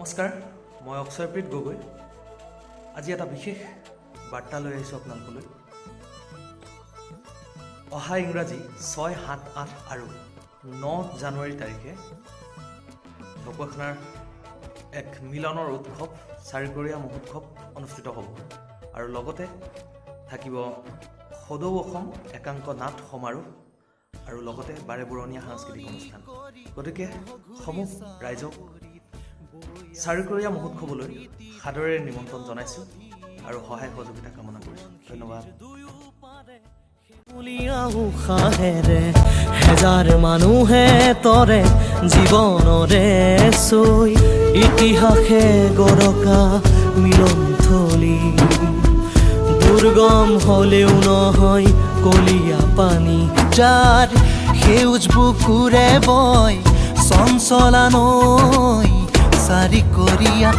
নমস্কাৰ, মই অক্ষয়প্ৰীত গগৈ। আজি এটা বিশেষ বাৰ্তা লৈ আহিছোঁ আপোনালোকলৈ। অহা ইংৰাজী 6, 7, 8 আৰু 9 জানুৱাৰী তাৰিখে ঢকুৱাখানাৰ এক মিলনৰ উৎসৱ, চাৰিকৰীয়া মহোৎসৱ অনুষ্ঠিত হ'ব আৰু লগতে থাকিব সদৌ অসম একাংক নাট সমাৰোহ আৰু লগতে বাৰেবৰণীয়া সাংস্কৃতিক অনুষ্ঠান। গতিকে সমূহ ৰাইজক চাৰিকৰীয়া মহোৎসৱলৈ সাদৰেৰে নিমন্ত্ৰণ জনাইছোঁ আৰু সহায় সহযোগিতা কামনা কৰিছোঁ। ধন্যবাদ। হেজাৰ মানুহে তৰে জীৱনৰে চৈ ইতিহাসে গৰকা মিলনথলী দুৰ্গম হলেও নহয় কলীয়া পানী যাৰ সেউজ বুকুৰে বয় চঞ্চলা নৈ চাৰিকৰীয়া